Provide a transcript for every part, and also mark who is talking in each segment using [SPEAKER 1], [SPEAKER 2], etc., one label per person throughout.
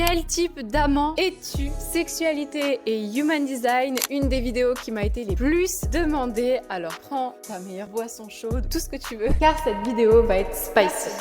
[SPEAKER 1] Quel type d'amant es-tu? Sexualité et human design, une des vidéos qui m'a été les plus demandées. Alors prends ta meilleure boisson chaude, tout ce que tu veux, car cette vidéo va être spicy.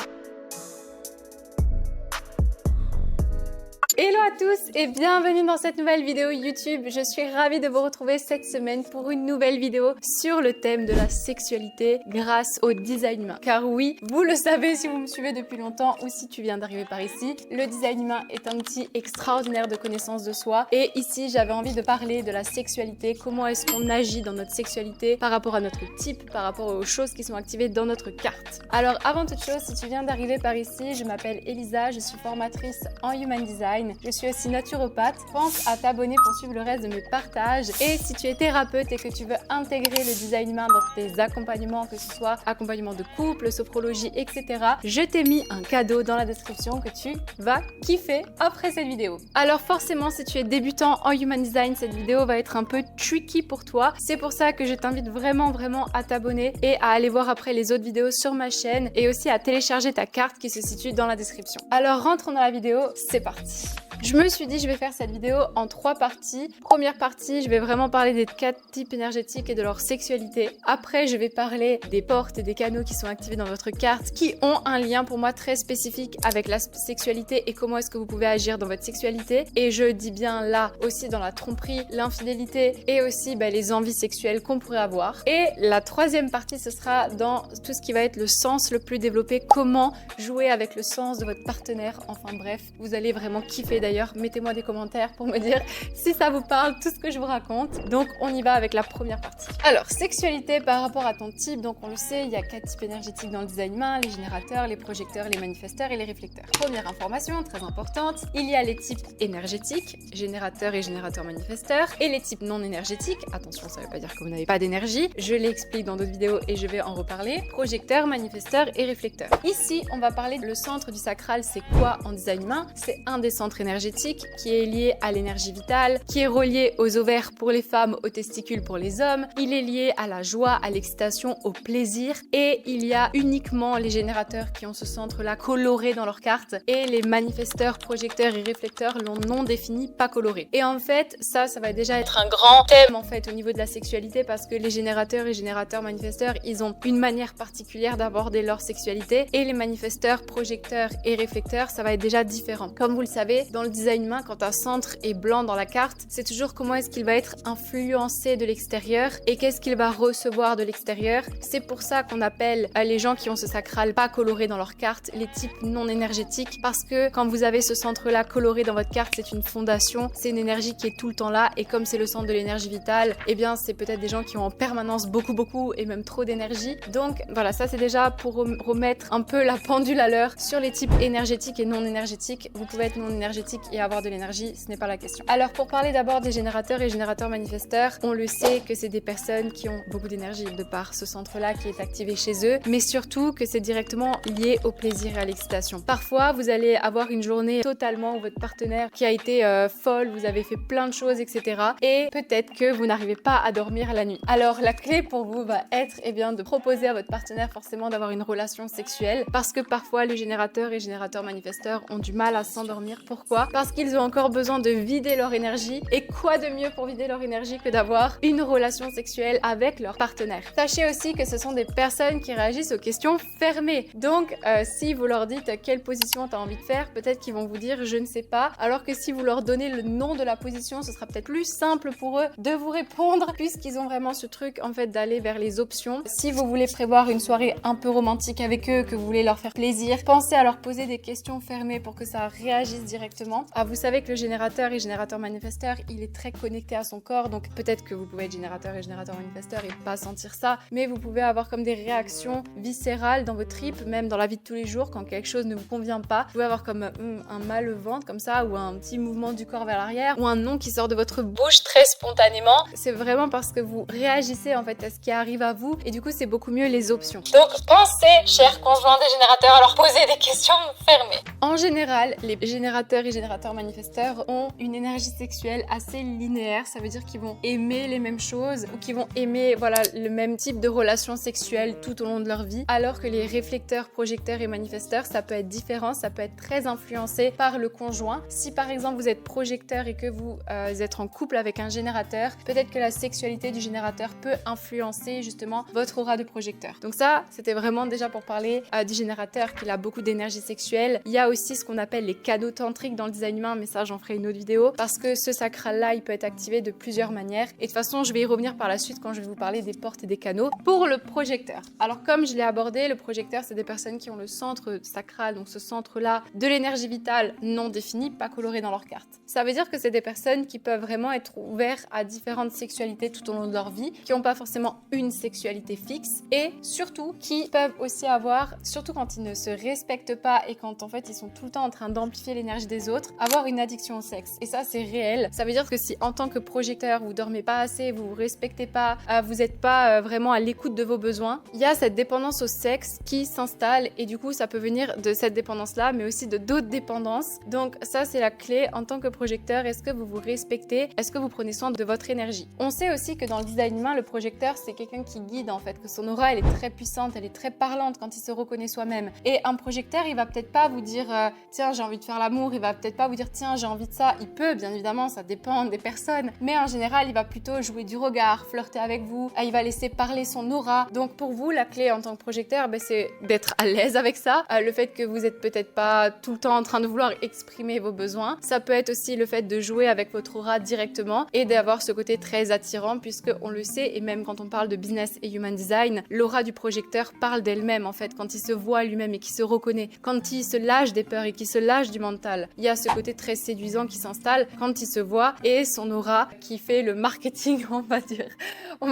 [SPEAKER 1] Hello à tous et bienvenue dans cette nouvelle vidéo YouTube. Je suis ravie de vous retrouver cette semaine pour une nouvelle vidéo sur le thème de la sexualité grâce au design humain. Car oui, vous le savez si vous me suivez depuis longtemps ou si tu viens d'arriver par ici, le design humain est un outil extraordinaire de connaissance de soi. Et ici, j'avais envie de parler de la sexualité, comment est-ce qu'on agit dans notre sexualité par rapport à notre type, par rapport aux choses qui sont activées dans notre carte. Alors avant toute chose, si tu viens d'arriver par ici, je m'appelle Elisa, je suis formatrice en human design. Je suis aussi naturopathe. Pense à t'abonner pour suivre le reste de mes partages. Et si tu es thérapeute et que tu veux intégrer le design humain dans tes accompagnements, que ce soit accompagnement de couple, sophrologie, etc., je t'ai mis un cadeau dans la description que tu vas kiffer après cette vidéo. Alors forcément, si tu es débutant en human design, cette vidéo va être un peu tricky pour toi. C'est pour ça que je t'invite vraiment à t'abonner et à aller voir après les autres vidéos sur ma chaîne et aussi à télécharger ta carte qui se situe dans la description. Alors rentrons dans la vidéo, c'est parti. Je me suis dit, je vais faire cette vidéo en 3 parties. Première partie, je vais vraiment parler des 4 types énergétiques et de leur sexualité. Après, je vais parler des portes et des canaux qui sont activés dans votre carte, qui ont un lien pour moi très spécifique avec la sexualité et comment est-ce que vous pouvez agir dans votre sexualité. Et je dis bien là aussi dans la tromperie, l'infidélité et aussi les envies sexuelles qu'on pourrait avoir. Et la 3e partie, ce sera dans tout ce qui va être le sens le plus développé, comment jouer avec le sens de votre partenaire. Enfin bref, vous allez vraiment kiffer. D'ailleurs, mettez-moi des commentaires pour me dire si ça vous parle, tout ce que je vous raconte. Donc, on y va avec la première partie. Alors, sexualité par rapport à ton type. Donc, on le sait, il y a 4 types énergétiques dans le design humain, les générateurs, les projecteurs, les manifesteurs et les réflecteurs. Première information, très importante, il y a les types énergétiques, générateurs et générateurs manifesteurs, et les types non énergétiques. Attention, ça ne veut pas dire que vous n'avez pas d'énergie. Je l'explique dans d'autres vidéos et je vais en reparler. Projecteurs, manifesteurs et réflecteurs. Ici, on va parler de le centre du sacral. C'est quoi en design humain? C'est un des centres énergétique qui est lié à l'énergie vitale, qui est relié aux ovaires pour les femmes, aux testicules pour les hommes. Il est lié à la joie, à l'excitation, au plaisir. Et il y a uniquement les générateurs qui ont ce centre-là coloré dans leur carte et les manifesteurs, projecteurs et réflecteurs l'ont non défini, pas coloré. Et en fait, ça va déjà être un grand thème en fait au niveau de la sexualité parce que les générateurs et générateurs manifesteurs, ils ont une manière particulière d'aborder leur sexualité et les manifesteurs, projecteurs et réflecteurs, ça va être déjà différent. Comme vous le savez, dans le design humain, quand un centre est blanc dans la carte, c'est toujours comment est-ce qu'il va être influencé de l'extérieur et qu'est-ce qu'il va recevoir de l'extérieur. C'est pour ça qu'on appelle les gens qui ont ce sacral pas coloré dans leur carte les types non énergétiques, parce que quand vous avez ce centre-là coloré dans votre carte, c'est une fondation, c'est une énergie qui est tout le temps là et comme c'est le centre de l'énergie vitale, eh bien c'est peut-être des gens qui ont en permanence beaucoup et même trop d'énergie. Donc voilà, ça c'est déjà pour remettre un peu la pendule à l'heure sur les types énergétiques et non énergétiques. Vous pouvez être non énergétique et avoir de l'énergie, ce n'est pas la question. Alors pour parler d'abord des générateurs et générateurs manifesteurs, on le sait que c'est des personnes qui ont beaucoup d'énergie de par ce centre-là qui est activé chez eux, mais surtout que c'est directement lié au plaisir et à l'excitation. Parfois, vous allez avoir une journée totalement où votre partenaire qui a été folle, vous avez fait plein de choses, etc. Et peut-être que vous n'arrivez pas à dormir la nuit. Alors la clé pour vous va être de proposer à votre partenaire forcément d'avoir une relation sexuelle parce que parfois les générateurs et générateurs manifesteurs ont du mal à s'endormir. Pourquoi? Parce qu'ils ont encore besoin de vider leur énergie. Et quoi de mieux pour vider leur énergie que d'avoir une relation sexuelle avec leur partenaire? Sachez aussi que ce sont des personnes qui réagissent aux questions fermées. Donc, si vous leur dites quelle position tu as envie de faire, peut-être qu'ils vont vous dire je ne sais pas. Alors que si vous leur donnez le nom de la position, ce sera peut-être plus simple pour eux de vous répondre puisqu'ils ont vraiment ce truc en fait d'aller vers les options. Si vous voulez prévoir une soirée un peu romantique avec eux, que vous voulez leur faire plaisir, pensez à leur poser des questions fermées pour que ça réagisse directement. Ah, vous savez que le générateur et générateur manifesteur, il est très connecté à son corps, donc peut-être que vous pouvez être générateur et générateur manifesteur et pas sentir ça, mais vous pouvez avoir comme des réactions viscérales dans votre tripes, même dans la vie de tous les jours, quand quelque chose ne vous convient pas. Vous pouvez avoir comme un mal au ventre comme ça, ou un petit mouvement du corps vers l'arrière, ou un nom qui sort de votre bouche très spontanément. C'est vraiment parce que vous réagissez en fait à ce qui arrive à vous, et du coup c'est beaucoup mieux les options. Donc pensez, chers conjoints des générateurs, à leur poser des questions fermées. En général, les générateurs et générateurs manifesteurs ont une énergie sexuelle assez linéaire. Ça veut dire qu'ils vont aimer les mêmes choses ou qu'ils vont aimer voilà, le même type de relations sexuelles tout au long de leur vie. Alors que les réflecteurs, projecteurs et manifesteurs, ça peut être différent, ça peut être très influencé par le conjoint. Si par exemple vous êtes projecteur et que vous êtes en couple avec un générateur, peut-être que la sexualité du générateur peut influencer justement votre aura de projecteur. Donc ça, c'était vraiment déjà pour parler du générateur qu'il a beaucoup d'énergie sexuelle. Il y a aussi ce qu'on appelle les canaux tantriques dans le design humain, mais ça j'en ferai une autre vidéo parce que ce sacral-là, il peut être activé de plusieurs manières. Et de toute façon, je vais y revenir par la suite quand je vais vous parler des portes et des canaux. Pour le projecteur. Alors comme je l'ai abordé, le projecteur, c'est des personnes qui ont le centre sacral, donc ce centre-là de l'énergie vitale non définie, pas coloré dans leur carte. Ça veut dire que c'est des personnes qui peuvent vraiment être ouvertes à différentes sexualités tout au long de leur vie, qui n'ont pas forcément une sexualité fixe et surtout qui peuvent aussi avoir, surtout quand ils ne se respectent pas et quand en fait ils sont tout le temps en train d'amplifier l'énergie des autres, avoir une addiction au sexe. Et ça c'est réel. Ça veut dire que si en tant que projecteur vous dormez pas assez, vous vous respectez pas, vous n'êtes pas vraiment à l'écoute de vos besoins, il y a cette dépendance au sexe qui s'installe et du coup ça peut venir de cette dépendance là mais aussi de d'autres dépendances. Donc ça c'est la clé en tant que projecteur. Est-ce que vous vous respectez? Est-ce que vous prenez soin de votre énergie? On sait aussi que dans le design humain, le projecteur c'est quelqu'un qui guide en fait, que son aura elle est très puissante, elle est très parlante quand il se reconnaît soi-même. Et un projecteur il va peut-être pas vous dire tiens j'ai envie de faire l'amour, il va peut-être pas vous dire tiens j'ai envie de ça. Il peut bien évidemment, ça dépend des personnes, mais en général il va plutôt jouer du regard, flirter avec vous, il va laisser parler son aura. Donc pour vous la clé en tant que projecteur c'est d'être à l'aise avec ça, le fait que vous êtes peut-être pas tout le temps en train de vouloir exprimer vos besoins. Ça peut être aussi le fait de jouer avec votre aura directement et d'avoir ce côté très attirant puisque on le sait et même quand on parle de business et human design, l'aura du projecteur parle d'elle-même en fait quand il se voit lui-même et qu'il se reconnaît, quand il se lâche des peurs et qu'il se lâche du mental. Il y a ce côté très séduisant qui s'installe quand il se voit et son aura qui fait le marketing on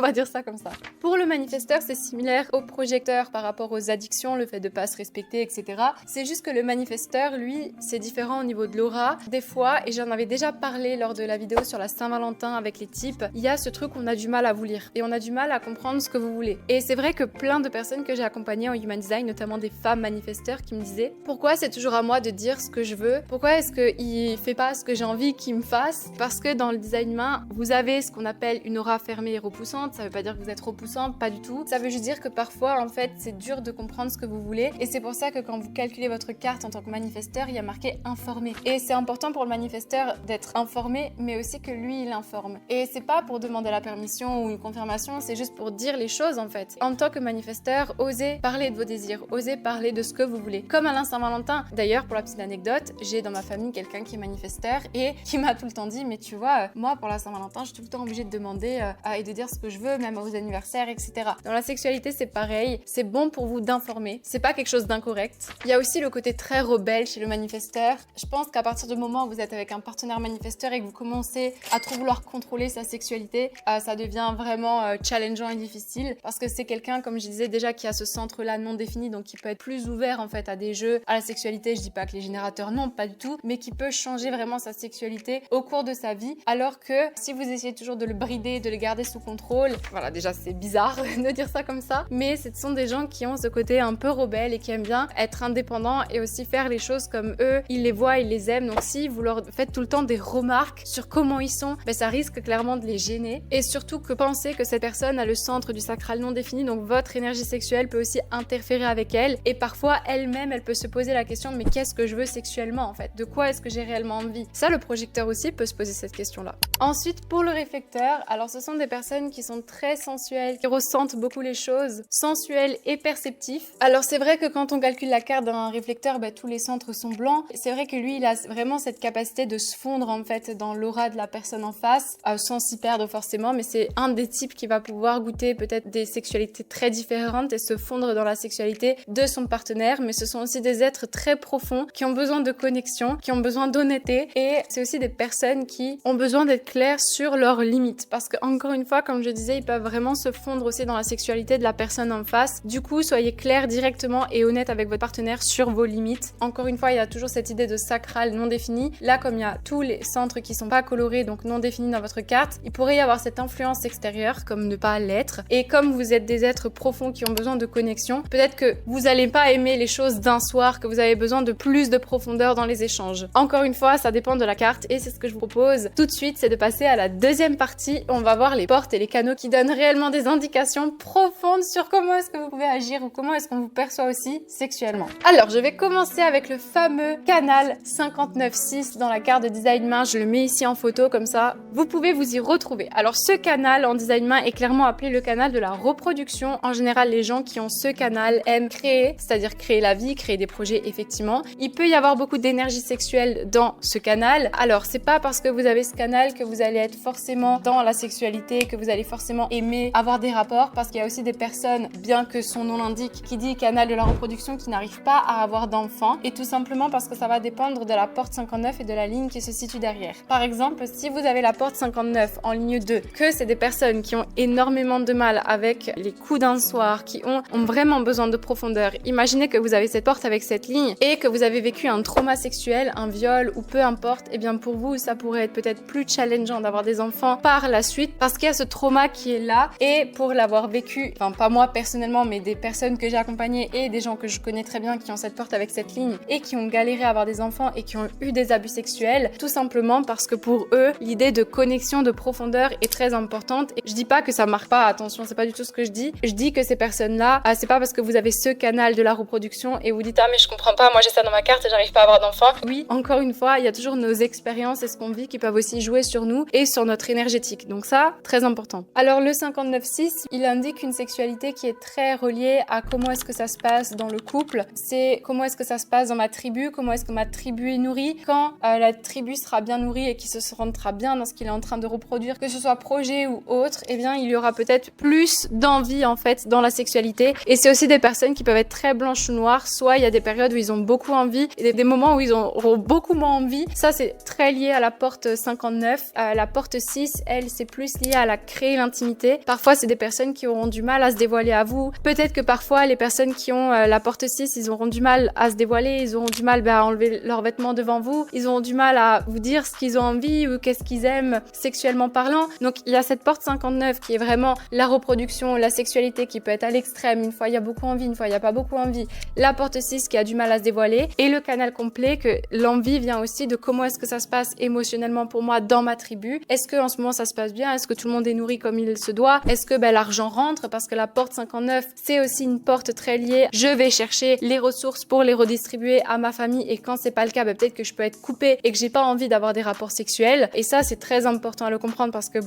[SPEAKER 1] va dire ça comme ça. Pour le manifesteur c'est similaire au projecteur par rapport aux addictions, le fait de pas se respecter etc. C'est juste que le manifesteur lui c'est différent au niveau de l'aura. Des fois, et j'en avais déjà parlé lors de la vidéo sur la Saint-Valentin avec les types, il y a ce truc où on a du mal à vous lire et on a du mal à comprendre ce que vous voulez. Et c'est vrai que plein de personnes que j'ai accompagnées en human design, notamment des femmes manifesteurs qui me disaient pourquoi c'est toujours à moi de dire ce que je veux, pourquoi est-ce qu'il fait pas ce que j'ai envie qu'il me fasse, parce que dans le design humain vous avez ce qu'on appelle une aura fermée et repoussante. Ça veut pas dire que vous êtes repoussant, pas du tout, ça veut juste dire que parfois en fait c'est dur de comprendre ce que vous voulez et c'est pour ça que quand vous calculez votre carte en tant que manifesteur il y a marqué informé et c'est important pour le manifesteur d'être informé mais aussi que lui il informe et c'est pas pour demander la permission ou une confirmation, c'est juste pour dire les choses en fait. En tant que manifesteur, osez parler de vos désirs, osez parler de ce que vous voulez, comme à la Saint-Valentin. D'ailleurs pour la petite anecdote, j'ai dans ma famille quelqu'un qui est manifesteur et qui m'a tout le temps dit mais tu vois moi pour la Saint-Valentin je suis tout le temps obligée de demander et de dire ce que je veux même aux anniversaires etc. Dans la sexualité c'est pareil, c'est bon pour vous d'informer, c'est pas quelque chose d'incorrect. Il y a aussi le côté très rebelle chez le manifesteur. Je pense qu'à partir du moment où vous êtes avec un partenaire manifesteur et que vous commencez à trop vouloir contrôler sa sexualité, ça devient vraiment challengeant et difficile parce que c'est quelqu'un, comme je disais déjà, qui a ce centre-là non défini, donc qui peut être plus ouvert en fait à des jeux, à la sexualité. Je dis pas que les générateurs non, pas du tout, mais qui peut changer vraiment sa sexualité au cours de sa vie, alors que si vous essayez toujours de le brider, de le garder sous contrôle, voilà déjà c'est bizarre de dire ça comme ça, mais ce sont des gens qui ont ce côté un peu rebelle et qui aiment bien être indépendants et aussi faire les choses comme eux, ils les voient, ils les aiment. Donc si vous leur faites tout le temps des remarques sur comment ils sont, ça risque clairement de les gêner. Et surtout que pensez que cette personne a le centre du sacral non défini, donc votre énergie sexuelle peut aussi interférer avec elle. Et parfois elle-même, elle peut se poser la question mais qu'est-ce que je veux sexuellement en fait? De quoi est-ce que j'ai réellement envie? Ça, le projecteur aussi peut se poser cette question-là. Ensuite, pour le réflecteur, alors ce sont des personnes qui sont très sensuelles, qui ressentent beaucoup les choses, sensuelles et perceptifs. Alors c'est vrai que quand on calcule la carte d'un réflecteur, tous les centres sont blancs. C'est vrai que lui, il a vraiment cette capacité de se fondre en fait dans l'aura de la personne en face, sans s'y perdre forcément, mais c'est un des types qui va pouvoir goûter peut-être des sexualités très différentes et se fondre dans la sexualité de son partenaire, mais ce sont aussi des êtres très profonds qui ont besoin de connexion, qui ont besoin d'honnêteté et c'est aussi des personnes qui ont besoin d'être clairs sur leurs limites. Parce que encore une fois, comme je disais, ils peuvent vraiment se fondre aussi dans la sexualité de la personne en face. Du coup, soyez clair directement et honnête avec votre partenaire sur vos limites. Encore une fois, il y a toujours cette idée de sacral non défini. Là, comme il y a tous les centres qui sont pas colorés, donc non définis dans votre carte, il pourrait y avoir cette influence extérieure, comme ne pas l'être. Et comme vous êtes des êtres profonds qui ont besoin de connexion, peut-être que vous n'allez pas aimer les choses d'un soir, que vous avez besoin de plus de profondeur dans les échanges. Encore une fois, ça dépend de la carte et c'est ce que je vous propose tout de suite, c'est de passer à la deuxième partie. On va voir les portes et les canaux qui donnent réellement des indications profondes sur comment est-ce que vous pouvez agir ou comment est-ce qu'on vous perçoit aussi sexuellement. Alors, je vais commencer avec le fameux canal 59.6 dans la carte de design main. Je le mets ici en photo comme ça, vous pouvez vous y retrouver. Alors, ce canal en design main est clairement appelé le canal de la reproduction. En général, les gens qui ont ce canal aiment créer, c'est-à-dire créer la vie, créer des projets, effectivement. Il peut y avoir beaucoup d'énergie sexuelle dans ce canal. Alors, c'est pas parce que vous avez ce canal que vous allez être forcément dans la sexualité, que vous allez forcément aimer avoir des rapports, parce qu'il y a aussi des personnes, bien que son nom l'indique, qui dit canal de la reproduction, qui n'arrivent pas à avoir d'enfants, et tout simplement parce que ça va dépendre de la porte 59 et de la ligne qui se situe derrière. Par exemple, si vous avez la porte 59 en ligne 2, que c'est des personnes qui ont énormément de mal avec les coups d'un soir, qui ont vraiment besoin de profondeur, imaginez que vous avez cette porte avec cette ligne et que vous avez vécu un trauma sexuel, un viol ou peu importe, et bien pour vous, ça pourrait être peut-être plus challengeant d'avoir des enfants par la suite parce qu'il y a ce trauma qui est là. Et pour l'avoir vécu, enfin pas moi personnellement, mais des personnes que j'ai accompagnées et des gens que je connais très bien qui ont cette porte avec cette ligne et qui ont galéré à avoir des enfants et qui ont eu des abus sexuels, tout simplement parce que pour eux, l'idée de connexion, de profondeur est très importante. Et je dis pas que ça marche pas, attention, c'est pas du tout ce que je dis. Je dis que ces personnes-là, c'est pas parce que vous avez ce canal de la reproduction et vous dites ah mais je comprends pas, moi j'ai ça dans ma carte et j'arrive pas à avoir d'enfants. Oui, encore une fois, il y a toujours nos expériences et ce qu'on vit qui peuvent aussi jouer sur nous et sur notre énergétique. Donc ça, très important. Alors le 59.6, il indique une sexualité qui est très reliée à comment est-ce que ça se passe dans le couple. C'est comment est-ce que ça se passe dans ma tribu, comment est-ce que ma tribu est nourrie. Quand la tribu sera bien nourrie et qu'il se sentira bien dans ce qu'il est en train de reproduire, que ce soit projet ou autre, eh bien il y aura peut-être plus d'envie en fait dans la sexualité. Et c'est aussi des personnes qui peuvent être très blanches ou noires, soit il y a des périodes où ils ont beaucoup envie et des moments où ils auront beaucoup moins envie. Ça c'est très lié à la porte 59. La porte 6, elle, c'est plus lié à la créer l'intimité. Parfois c'est des personnes qui auront du mal à se dévoiler à vous. Peut-être que parfois les personnes qui ont la porte 6, ils auront du mal à se dévoiler, ils auront du mal à enlever leurs vêtements devant vous, ils auront du mal à vous dire ce qu'ils ont envie ou qu'est-ce qu'ils aiment sexuellement parlant. Donc il y a cette porte 59 qui est vraiment la reproduction, la sexualité qui peut être à l'extrême. Une fois il y a beaucoup envie, une fois il n'y a pas beaucoup envie. La porte 6 qui a du mal à se dévoiler et le canal complet que l'envie vient aussi de comment est-ce que ça se passe émotionnellement pour moi dans ma tribu. Est-ce que en ce moment ça se passe bien? Est-ce que tout le monde est nourri comme il se doit? Est-ce que l'argent rentre? Parce que la porte 59 c'est aussi une porte très liée. Je vais chercher les ressources pour les redistribuer à ma famille et quand c'est pas le cas, peut-être que je peux être coupée et que j'ai pas envie d'avoir des rapports sexuels. Et ça c'est très important à le comprendre parce que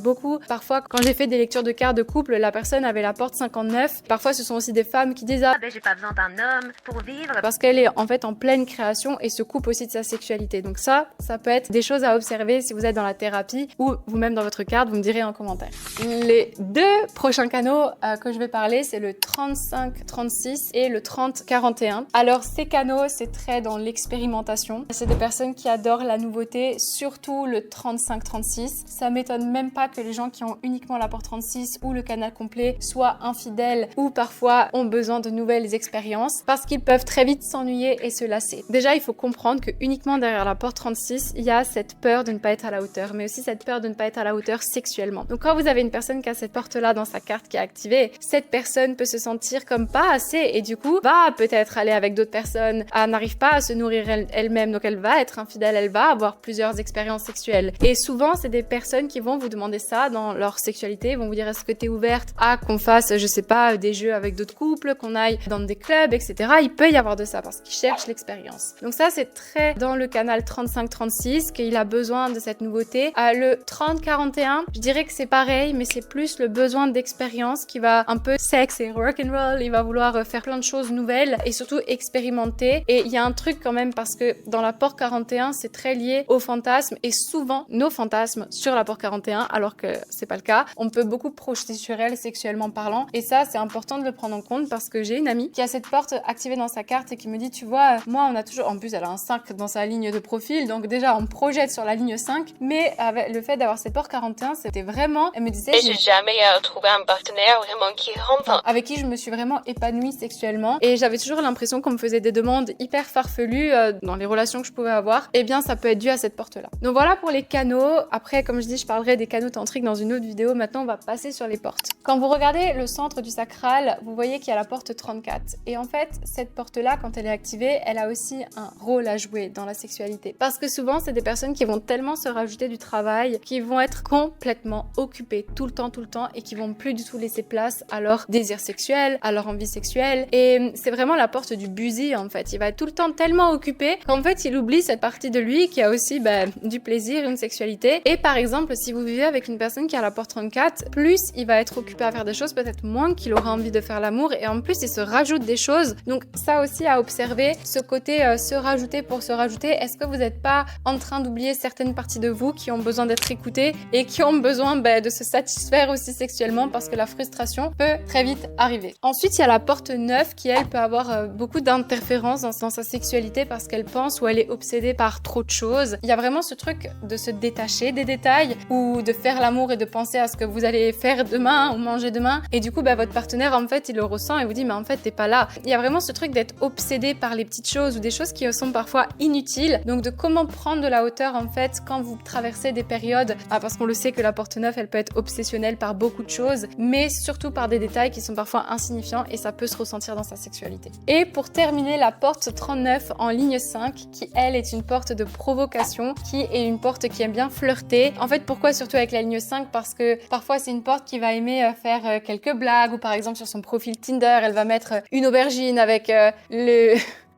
[SPEAKER 1] parfois quand j'ai fait des lectures de cartes de couple, la personne avait la porte 59. Parfois ce sont aussi des femmes qui disent
[SPEAKER 2] j'ai pas besoin d'un homme pour vivre
[SPEAKER 1] parce qu'elle est en fait en pleine création et se coupe aussi de sa sexualité. Donc ça peut être des choses à observer si vous êtes dans la thérapie ou vous-même dans votre carte, vous me direz en commentaire. Les deux prochains canaux que je vais parler, c'est le 35-36 et le 30-41. Alors ces canaux, c'est très dans l'expérimentation. C'est des personnes qui adorent la nouveauté, surtout le 35-36. Ça m'étonne même pas que les gens qui ont uniquement la porte 36 ou le canal complet soient infidèles ou parfois ont besoin de nouvelles expériences parce qu'ils peuvent très vite s'ennuyer et se lasser. Déjà, il faut comprendre que uniquement derrière la porte 36, il y a cette peur de ne pas être à la hauteur, mais aussi cette peur de ne pas être à la hauteur sexuellement. Donc quand vous avez une personne qui a cette porte-là dans sa carte qui est activée, cette personne peut se sentir comme pas assez et du coup va peut-être aller avec d'autres personnes, n'arrive pas à se nourrir elle-même, donc elle va être infidèle, elle va avoir plusieurs expériences sexuelles. Et souvent, c'est des personnes qui vont vous demander ça dans leur sexualité, vont vous dire est-ce que t'es ouverte à qu'on fasse, je sais pas, des jeux avec d'autres couples, qu'on aille dans des clubs, etc. Il peut y avoir de ça parce qu'ils cherchent l'expérience. Donc ça, c'est très dans le canal 35-36 qu'il a besoin de cette nouveauté. Le 30-41, je dirais que c'est pareil, mais c'est plus le besoin d'expérience qui va un peu sexe et rock'n'roll. Il va vouloir faire plein de choses nouvelles et surtout expérimenter. Et il y a un truc quand même parce que dans la porte 41, c'est très lié aux fantasmes et souvent nos fantasmes sur la porte 41, alors que c'est pas le cas. On peut beaucoup projeter sur elle sexuellement parlant et ça, c'est important de le prendre en compte parce que j'ai une amie qui a cette porte activée dans sa carte et qui me dit, tu vois, moi on a toujours, en plus elle a un 5 dans sa ligne de profil, donc déjà on projette sur la ligne 5, mais le fait d'avoir cette porte 41, c'était vraiment, elle me disait,
[SPEAKER 3] Et j'ai jamais trouvé un partenaire vraiment qui rentre.
[SPEAKER 1] avec qui je me suis vraiment épanouie sexuellement. Et j'avais toujours l'impression qu'on me faisait des demandes hyper farfelues dans les relations que je pouvais avoir. Eh bien, ça peut être dû à cette porte-là. Donc voilà pour les canaux. Après, comme je dis, je parlerai des canaux tantriques dans une autre vidéo. Maintenant, on va passer sur les portes. Quand vous regardez le centre du sacral, vous voyez qu'il y a la porte 34. Et en fait, cette porte-là, quand elle est activée, elle a aussi un rôle à jouer dans la sexualité. Parce que souvent, c'est des personnes qui vont tellement se rajouter du travail, qui vont être complètement occupées tout le temps, et qui vont plus du tout laisser place à leur désir sexuel, à leur envie sexuelle. Et c'est vraiment la porte du busy, en fait. Il va être tout le temps tellement occupé qu'en fait, il oublie cette partie de lui qui a aussi du plaisir, une sexualité. Et par exemple, si vous vivez avec une personne qui a la porte 34, plus il va être occupé à faire des choses, peut-être moins qu'il aura envie de faire l'amour. Et en plus, il se rajoute des choses. Donc ça aussi à observer, ce côté se rajouter pour se rajouter. Est-ce que vous n'êtes pas en train d'oublier certaines parties de vous qui ont besoin d'être écoutées et qui ont besoin de se satisfaire aussi sexuellement, parce que la frustration peut très vite arriver. Ensuite, il y a la porte 9 qui, elle, peut avoir beaucoup d'interférences dans sa sexualité parce qu'elle pense ou elle est obsédée par trop de choses. Il y a vraiment ce truc de se détacher des détails ou de faire l'amour et de penser à ce que vous allez faire demain ou manger demain. Et du coup, votre partenaire, en fait, il le ressent et vous dit, mais en fait, t'es pas là. Il y a vraiment ce truc d'être obsédé par les petites choses ou des choses qui sont parfois inutiles. Donc, de comment prendre de la hauteur, en fait, quand vous traversez des périodes, parce qu'on le sait que la porte 9, elle peut être obsessionnelle par beaucoup de choses, mais surtout par des détails qui sont parfois insignifiants et ça peut se ressentir dans sa sexualité. Et pour terminer, la porte 39 en ligne 5, qui elle est une porte de provocation, qui est une porte qui aime bien flirter. En fait, pourquoi surtout avec la ligne 5? Parce que parfois c'est une porte qui va aimer faire quelques blagues, ou par exemple sur son profil Tinder, elle va mettre une aubergine avec le...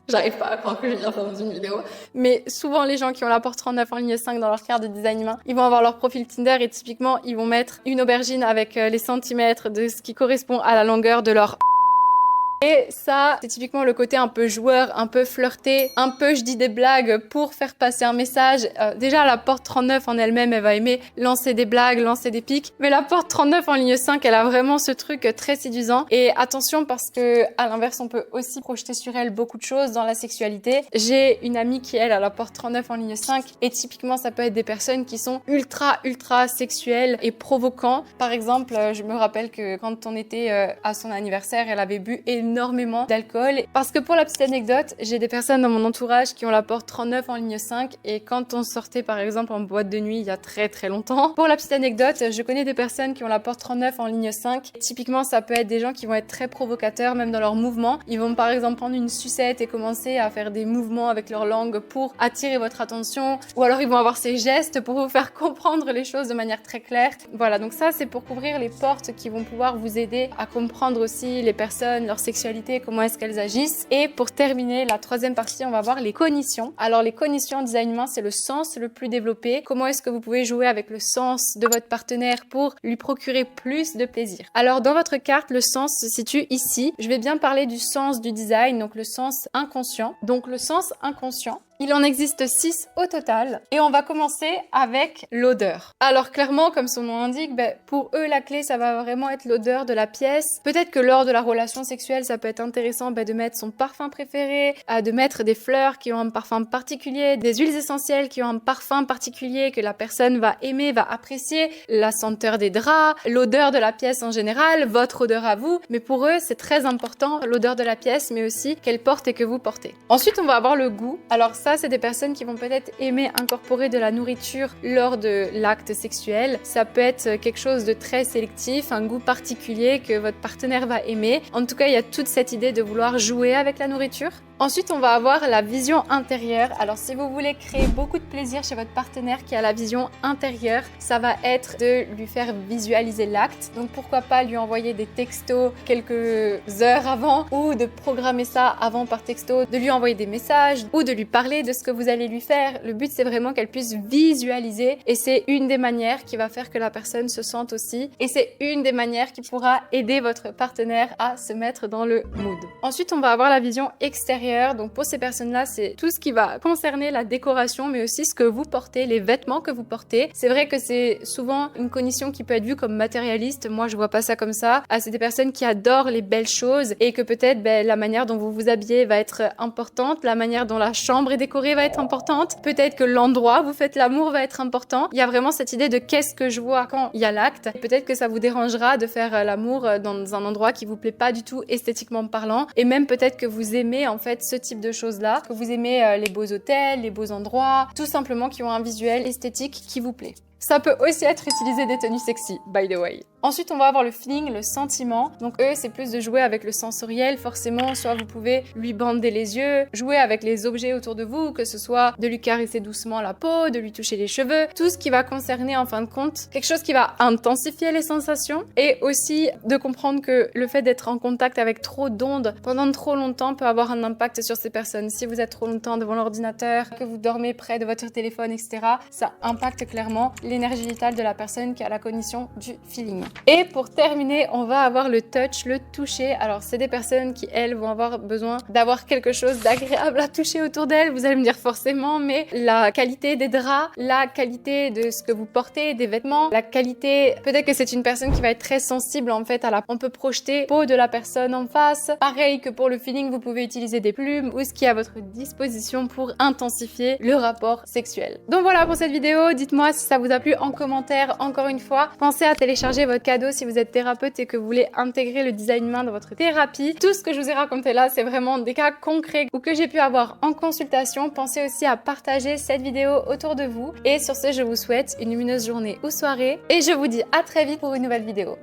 [SPEAKER 1] J'arrive pas à croire que je viens faire dans une vidéo. Mais souvent, les gens qui ont la porte 39 en ligne 5 dans leur carte de design humain, ils vont avoir leur profil Tinder et typiquement, ils vont mettre une aubergine avec les centimètres de ce qui correspond à la longueur de leur... Et ça, c'est typiquement le côté un peu joueur, un peu flirté, un peu je dis des blagues pour faire passer un message. Déjà, la porte 39 en elle-même, elle va aimer lancer des blagues, lancer des pics. Mais la porte 39 en ligne 5, elle a vraiment ce truc très séduisant. Et attention parce que, à l'inverse, on peut aussi projeter sur elle beaucoup de choses dans la sexualité. J'ai une amie qui, elle, a la porte 39 en ligne 5. Et typiquement, ça peut être des personnes qui sont ultra sexuelles et provocants. Par exemple, je me rappelle que quand on était à son anniversaire, elle avait bu énormément d'alcool. Parce que pour la petite anecdote, j'ai des personnes dans mon entourage qui ont la porte 39 en ligne 5 et quand on sortait par exemple en boîte de nuit il y a très longtemps. Pour la petite anecdote, je connais des personnes qui ont la porte 39 en ligne 5. Typiquement, ça peut être des gens qui vont être très provocateurs même dans leurs mouvements. Ils vont par exemple prendre une sucette et commencer à faire des mouvements avec leur langue pour attirer votre attention, ou alors ils vont avoir ces gestes pour vous faire comprendre les choses de manière très claire. Voilà, donc ça c'est pour couvrir les portes qui vont pouvoir vous aider à comprendre aussi les personnes, leur sexualité, comment est-ce qu'elles agissent. Et pour terminer, la troisième partie, on va voir les cognitions. Alors les cognitions en design humain, c'est le sens le plus développé. Comment est-ce que vous pouvez jouer avec le sens de votre partenaire pour lui procurer plus de plaisir? Alors dans votre carte, le sens se situe ici. Je vais bien parler du sens du design, donc le sens inconscient. Donc le sens inconscient, il en existe 6 au total et on va commencer avec l'odeur. Alors clairement, comme son nom l'indique, pour eux la clé ça va vraiment être l'odeur de la pièce. Peut-être que lors de la relation sexuelle ça peut être intéressant de mettre son parfum préféré, de mettre des fleurs qui ont un parfum particulier, des huiles essentielles qui ont un parfum particulier que la personne va aimer, va apprécier, la senteur des draps, l'odeur de la pièce en général, votre odeur à vous. Mais pour eux c'est très important l'odeur de la pièce mais aussi qu'elle porte et que vous portez. Ensuite on va avoir le goût. Alors ça c'est des personnes qui vont peut-être aimer incorporer de la nourriture lors de l'acte sexuel. Ça peut être quelque chose de très sélectif, un goût particulier que votre partenaire va aimer. En tout cas, il y a toute cette idée de vouloir jouer avec la nourriture. Ensuite, on va avoir la vision intérieure. Alors, si vous voulez créer beaucoup de plaisir chez votre partenaire qui a la vision intérieure, ça va être de lui faire visualiser l'acte. Donc, pourquoi pas lui envoyer des textos quelques heures avant ou de programmer ça avant par texto, de lui envoyer des messages ou de lui parler de ce que vous allez lui faire. Le but, c'est vraiment qu'elle puisse visualiser et c'est une des manières qui va faire que la personne se sente aussi et c'est une des manières qui pourra aider votre partenaire à se mettre dans le mood. Ensuite, on va avoir la vision extérieure. intérieur. Donc pour ces personnes-là, c'est tout ce qui va concerner la décoration, mais aussi ce que vous portez, les vêtements que vous portez. C'est vrai que c'est souvent une cognition qui peut être vue comme matérialiste. Moi, je vois pas ça comme ça. C'est des personnes qui adorent les belles choses et que peut-être la manière dont vous vous habillez va être importante, la manière dont la chambre est décorée va être importante, peut-être que l'endroit où vous faites l'amour va être important. Il y a vraiment cette idée de qu'est-ce que je vois quand il y a l'acte. Peut-être que ça vous dérangera de faire l'amour dans un endroit qui vous plaît pas du tout esthétiquement parlant, et même peut-être que vous aimez en fait ce type de choses-là, que vous aimez les beaux hôtels, les beaux endroits, tout simplement qui ont un visuel esthétique qui vous plaît. Ça peut aussi être utilisé des tenues sexy, by the way. Ensuite, on va avoir le feeling, le sentiment. Donc eux, c'est plus de jouer avec le sensoriel, forcément. Soit vous pouvez lui bander les yeux, jouer avec les objets autour de vous, que ce soit de lui caresser doucement la peau, de lui toucher les cheveux, tout ce qui va concerner en fin de compte quelque chose qui va intensifier les sensations, et aussi de comprendre que le fait d'être en contact avec trop d'ondes pendant trop longtemps peut avoir un impact sur ces personnes. Si vous êtes trop longtemps devant l'ordinateur, que vous dormez près de votre téléphone, etc., ça impacte clairement l'énergie vitale de la personne qui a la cognition du feeling. Et pour terminer, on va avoir le touch, le toucher. Alors, c'est des personnes qui, elles, vont avoir besoin d'avoir quelque chose d'agréable à toucher autour d'elles. Vous allez me dire forcément, mais la qualité des draps, la qualité de ce que vous portez, des vêtements, la qualité... Peut-être que c'est une personne qui va être très sensible, en fait, on peut projeter la peau de la personne en face. Pareil que pour le feeling, vous pouvez utiliser des plumes ou ce qui est à votre disposition pour intensifier le rapport sexuel. Donc voilà pour cette vidéo. Dites-moi si ça vous a plu en commentaire. Encore une fois, pensez à télécharger votre cadeau si vous êtes thérapeute et que vous voulez intégrer le design humain dans votre thérapie. Tout ce que je vous ai raconté là, c'est vraiment des cas concrets ou que j'ai pu avoir en consultation. Pensez aussi à partager cette vidéo autour de vous. Et sur ce, je vous souhaite une lumineuse journée ou soirée et je vous dis à très vite pour une nouvelle vidéo.